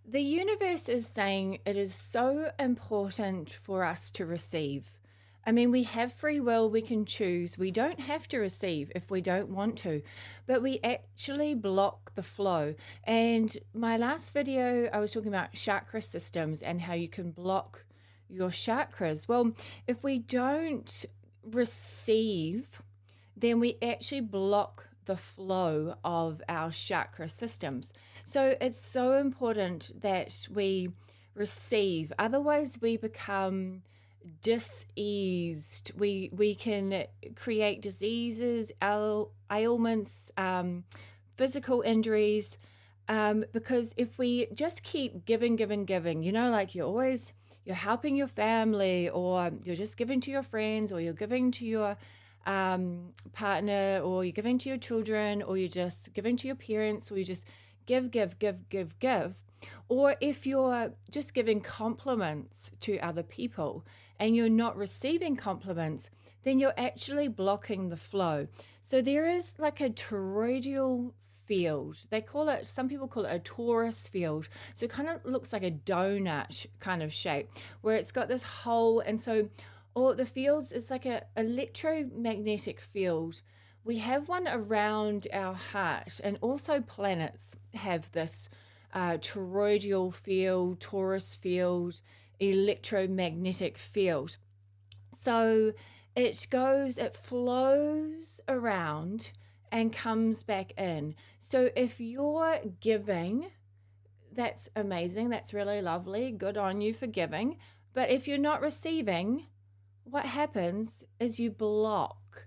The universe is saying it is so important for us to receive. I mean, we have free will, we can choose. We don't have to receive if we don't want to, but we actually block the flow. And my last video, I was talking about chakra systems and how you can block your chakras. Well, if we don't receive, then we actually block the flow of our chakra systems. So it's so important that we receive. Otherwise, we become diseased. We can create diseases, ailments, physical injuries. Because if we just keep giving, giving, giving, like you're helping your family, or you're just giving to your friends, or you're giving to your partner, or you're giving to your children, or you're just giving to your parents, or you just give, give, give, give, give. Or if you're just giving compliments to other people and you're not receiving compliments, then you're actually blocking the flow. So there is like a toroidal field. Some people call it a torus field. So it kind of looks like a donut kind of shape where it's got this hole. And so all the fields, it's like a electromagnetic field. We have one around our heart, and also planets have this toroidal field, torus field, electromagnetic field. So it flows around and comes back in. So if you're giving, that's amazing. That's really lovely. Good on you for giving. But if you're not receiving, what happens is you block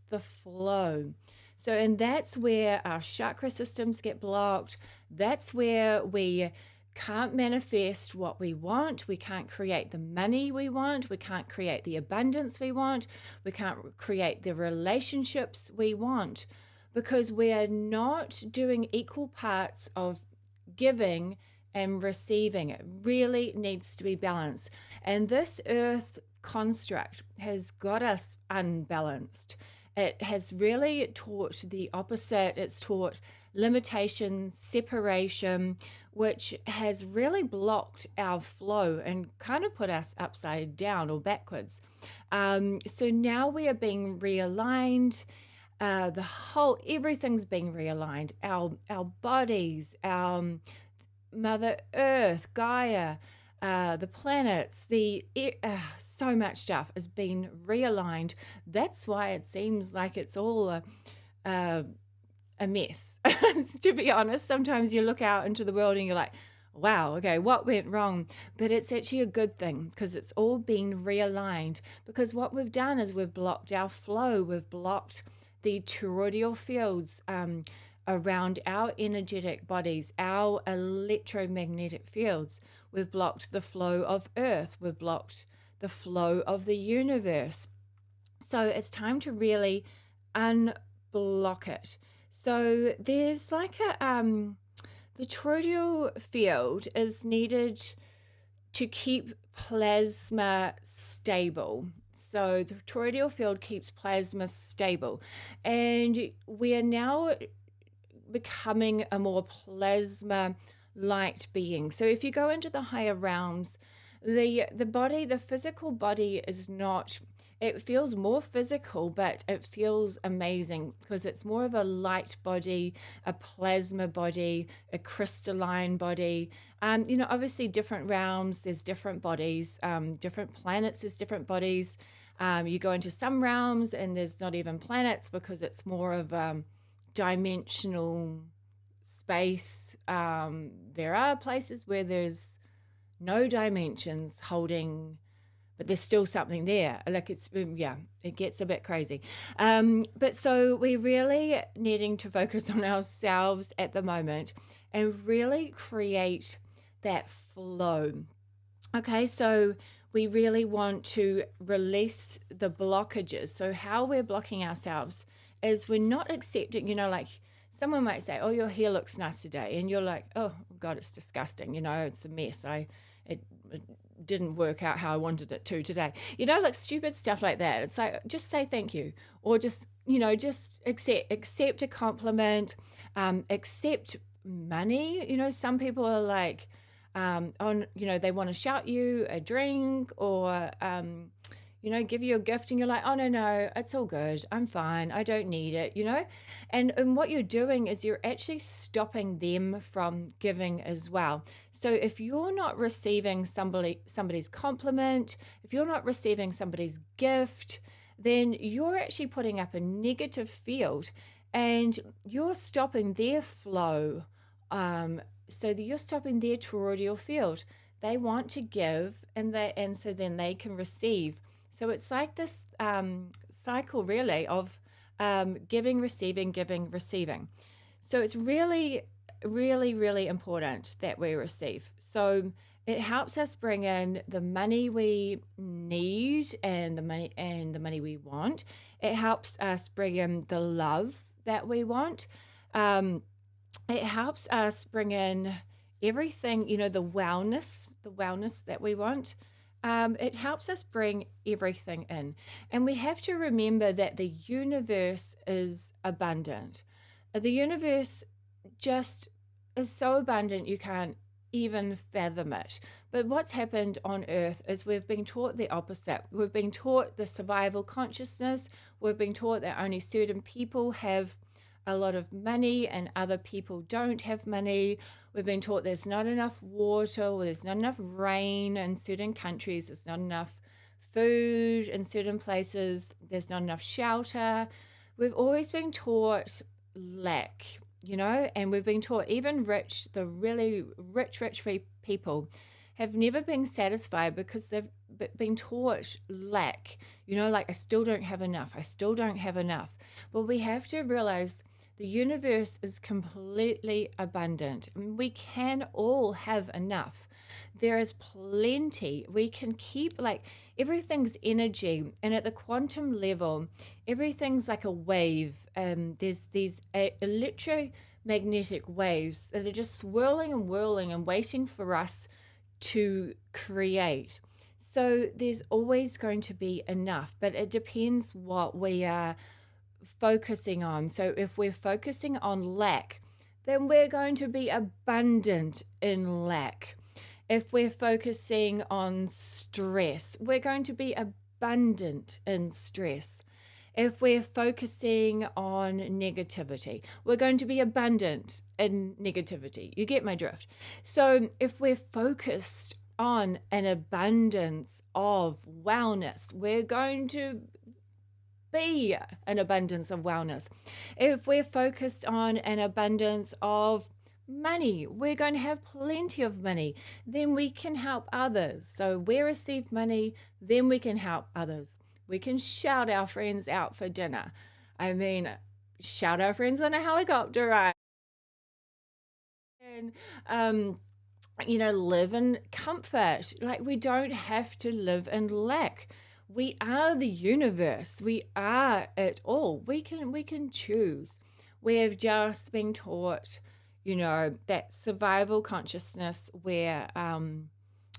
the flow. So, and that's where our chakra systems get blocked. That's where we can't manifest what we want. We can't create the money we want. We can't create the abundance we want. We can't create the relationships we want, because we are not doing equal parts of giving and receiving. It really needs to be balanced. And this earth construct has got us unbalanced. It has really taught the opposite. It's taught limitation, separation, which has really blocked our flow and kind of put us upside down or backwards. So now we are being realigned. Everything's being realigned. Our bodies, our Mother Earth, Gaia, the planets, so much stuff has been realigned. That's why it seems like it's all a mess. To be honest, sometimes you look out into the world and you're like, wow, okay, what went wrong? But it's actually a good thing, because it's all been realigned. Because what we've done is we've blocked our flow, we've blocked the toroidal fields around our energetic bodies, our electromagnetic fields. We've blocked the flow of Earth. We've blocked the flow of the universe. So it's time to really unblock it. So there's like the toroidal field is needed to keep plasma stable. So the toroidal field keeps plasma stable. And we are now becoming a more plasma light being. So if you go into the higher realms, the body, the physical body is not, it feels more physical, but it feels amazing because it's more of a light body, a plasma body, a crystalline body. Obviously different realms, there's different bodies, different planets, there's different bodies. You go into some realms and there's not even planets because it's more of dimensional space. There are places where there's no dimensions holding, but there's still something there. Like it gets a bit crazy. But so we're really needing to focus on ourselves at the moment and really create that flow. Okay, so we really want to release the blockages. So how we're blocking ourselves is we're not accepting, like someone might say, oh, your hair looks nice today. And you're like, oh, God, it's disgusting. It's a mess. It didn't work out how I wanted it to today. Like stupid stuff like that. It's like, just say thank you, or just accept a compliment, accept money. Some people are like, they want to shout you a drink or, give you a gift, and you're like, oh, no, no, it's all good. I'm fine. I don't need it. And what you're doing is you're actually stopping them from giving as well. So if you're not receiving somebody's compliment, if you're not receiving somebody's gift, then you're actually putting up a negative field and you're stopping their flow. So that you're stopping their toroidal field. They want to give, and so then they can receive. So it's like this cycle, really, of giving, receiving. So it's really, really, really important that we receive. So it helps us bring in the money we need and the money we want. It helps us bring in the love that we want. It helps us bring in everything, the wellness that we want. It helps us bring everything in. And we have to remember that the universe is abundant. The universe just is so abundant you can't even fathom it. But what's happened on Earth is we've been taught the opposite. We've been taught the survival consciousness. We've been taught that only certain people have a lot of money and other people don't have money. We've been taught there's not enough water, or there's not enough rain in certain countries, there's not enough food in certain places, there's not enough shelter. We've always been taught lack, and we've been taught even the really rich people have never been satisfied because they've been taught lack, like I still don't have enough. But we have to realize the universe is completely abundant. We can all have enough. There is plenty. We can keep, everything's energy. And at the quantum level, everything's like a wave. There's these electromagnetic waves that are just swirling and whirling and waiting for us to create. So there's always going to be enough, but it depends what we are focusing on. So if we're focusing on lack, then we're going to be abundant in lack. If we're focusing on stress, we're going to be abundant in stress. If we're focusing on negativity, we're going to be abundant in negativity. You get my drift. So if we're focused on an abundance of wellness, we're going to be an abundance of wellness. If we're focused on an abundance of money, we're going to have plenty of money. Then we can help others. So we receive money, then we can help others. We can shout our friends out for dinner. Shout our friends on a helicopter ride. And, live in comfort. We don't have to live in lack. We are the universe. We are it all. We can choose. We have just been taught, that survival consciousness where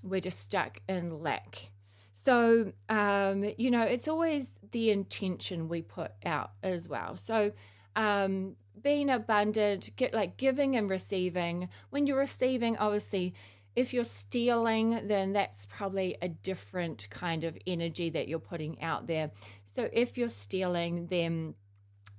we're just stuck in lack. So, it's always the intention we put out as well. So, being abundant, giving and receiving. When you're receiving, obviously, if you're stealing, then that's probably a different kind of energy that you're putting out there. So if you're stealing, then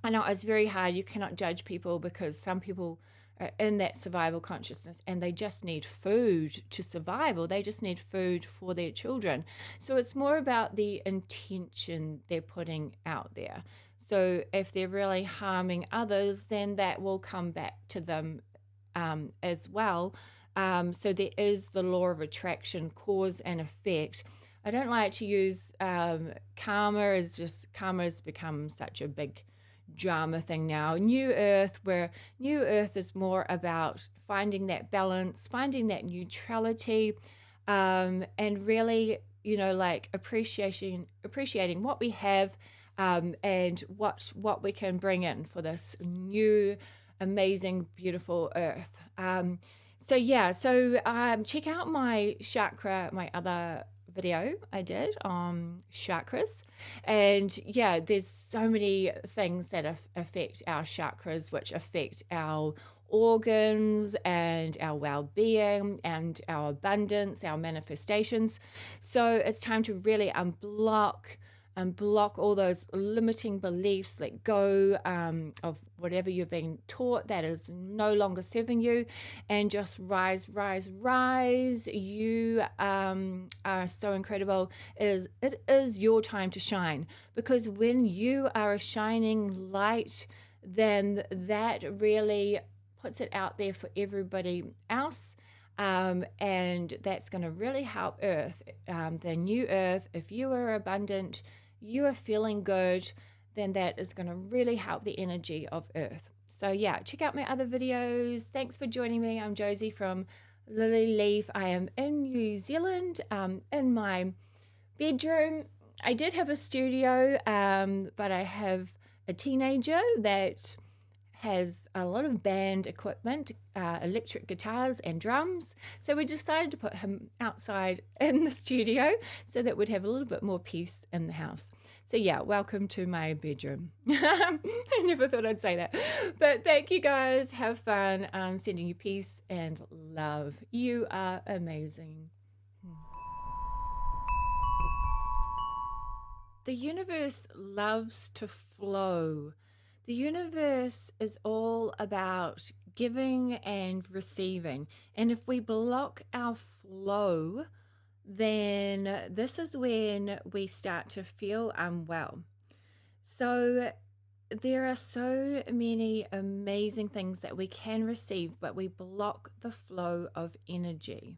I know it's very hard. You cannot judge people because some people are in that survival consciousness and they just need food to survive, or they just need food for their children. So it's more about the intention they're putting out there. So if they're really harming others, then that will come back to them as well. So there is the law of attraction, cause and effect. I don't like to use karma has become such a big drama thing now. New Earth is more about finding that balance, finding that neutrality, and really, appreciating what we have, and what we can bring in for this new, amazing, beautiful Earth. So check out my other video I did on chakras. And there's so many things that affect our chakras, which affect our organs and our well-being and our abundance, our manifestations. So it's time to really unblock and block all those limiting beliefs, let go of whatever you've been taught that is no longer serving you, and just rise, rise, rise. You are so incredible. It is your time to shine, because when you are a shining light, then that really puts it out there for everybody else. And that's going to really help Earth, the new Earth. If you are abundant, you are feeling good, then that is going to really help the energy of Earth. So yeah, check out my other videos. Thanks for joining me. I'm Jozee from Lily Leaf. I am in New Zealand, in my bedroom. I did have a studio, but I have a teenager that has a lot of band equipment, electric guitars and drums. So we decided to put him outside in the studio so that we'd have a little bit more peace in the house. So yeah, welcome to my bedroom. I never thought I'd say that. But thank you guys. Have fun. I'm sending you peace and love. You are amazing. The universe loves to flow. The universe is all about giving and receiving. And if we block our flow, then this is when we start to feel unwell. So there are so many amazing things that we can receive, but we block the flow of energy.